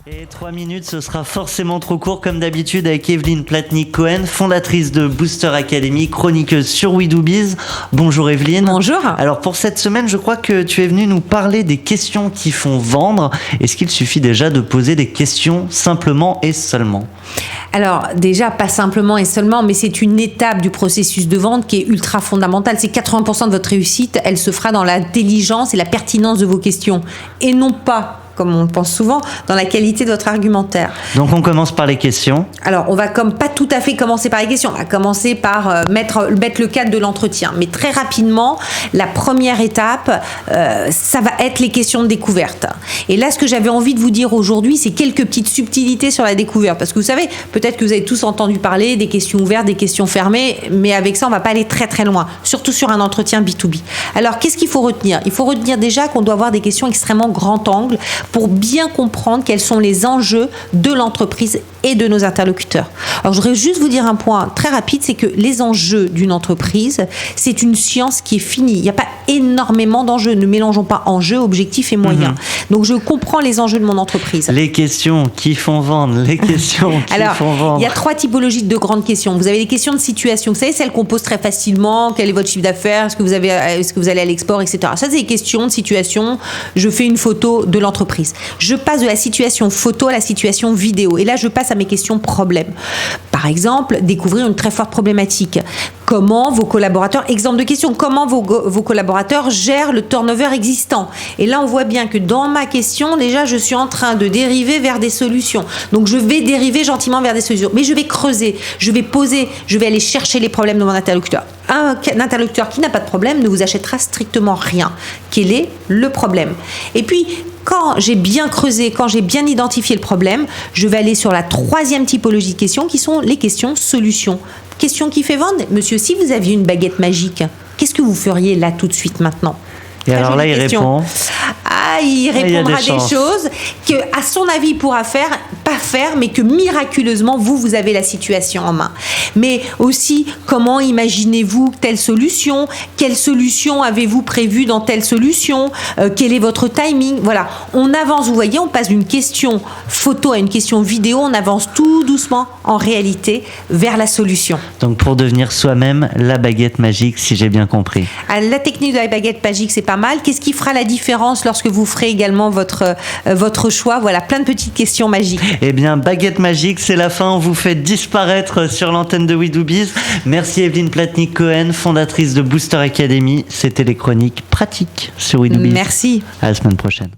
Et 3 minutes, ce sera forcément trop court, comme d'habitude, avec Evelyne Platnik-Cohen, fondatrice de Booster Academy, chroniqueuse sur We Do Biz. Bonjour Evelyne. Bonjour. Alors pour cette semaine, je crois que tu es venue nous parler des questions qui font vendre. Est-ce qu'il suffit déjà de poser des questions simplement et seulement ? Alors déjà, pas simplement et seulement, mais c'est une étape du processus de vente qui est ultra fondamentale. C'est 80% de votre réussite, elle se fera dans l'intelligence et la pertinence de vos questions, et non pas, comme on pense souvent, dans la qualité de votre argumentaire. Donc on commence par les questions. Alors on va pas tout à fait commencer par les questions, on va commencer par mettre le cadre de l'entretien. Mais très rapidement, la première étape, ça va être les questions de découverte. Et là, ce que j'avais envie de vous dire aujourd'hui, c'est quelques petites subtilités sur la découverte. Parce que vous savez, peut-être que vous avez tous entendu parler des questions ouvertes, des questions fermées, mais avec ça, on ne va pas aller très très loin, surtout sur un entretien B2B. Alors, qu'est-ce qu'il faut retenir ? Il faut retenir déjà qu'on doit avoir des questions extrêmement grand angle pour bien comprendre quels sont les enjeux de l'entreprise et de nos interlocuteurs. Alors, je voudrais juste vous dire un point très rapide, c'est que les enjeux d'une entreprise, c'est une science qui est finie. Il n'y a pas énormément d'enjeux. Ne mélangeons pas enjeux, objectifs et moyens. Donc, je comprends les enjeux de mon entreprise. Les questions qui font vendre, les questions qui font vendre. Il y a 3 typologies de grandes questions. Vous avez les questions de situation. Vous savez, celles qu'on pose très facilement. Quel est votre chiffre d'affaires ? Est-ce que vous allez à l'export, etc. Ça, c'est des questions de situation. Je fais une photo de l'entreprise. Je passe de la situation photo à la situation vidéo. Et là, je passe à mes questions problèmes. Par exemple, découvrir une très forte problématique. Comment vos collaborateurs, exemple de question, comment vos collaborateurs gèrent le turnover existant ? Et là, on voit bien que dans ma question, déjà, je suis en train de dériver vers des solutions. Donc, je vais dériver gentiment vers des solutions. Mais je vais creuser, je vais aller chercher les problèmes de mon interlocuteur. Un interlocuteur qui n'a pas de problème ne vous achètera strictement rien. Quel est le problème ? Et puis, quand j'ai bien creusé, quand j'ai bien identifié le problème, je vais aller sur la 3e typologie de questions qui sont les questions solutions. Question qui fait vendre. Monsieur, si vous aviez une baguette magique, qu'est-ce que vous feriez là tout de suite maintenant ? Et alors là, il répond. Il répondra des choses que, à son avis, il pourra pas faire, mais que miraculeusement, vous avez la situation en main. Mais aussi, comment imaginez-vous telle solution ? Quelle solution avez-vous prévue dans telle solution ? Quel est votre timing ? Voilà, on avance, vous voyez, on passe d'une question photo à une question vidéo, on avance tout doucement, en réalité, vers la solution. Donc, pour devenir soi-même la baguette magique, si j'ai bien compris. La technique de la baguette magique, c'est pas mal. Qu'est-ce qui fera la différence lorsque vous ferez également votre choix ? Voilà, plein de petites questions magiques. Eh bien, baguette magique, c'est la fin. On vous fait disparaître sur l'antenne de We Do Biz. Merci Evelyne Platnik-Cohen, fondatrice de Booster Academy. C'était les chroniques pratiques sur We Do Biz. Merci. À la semaine prochaine.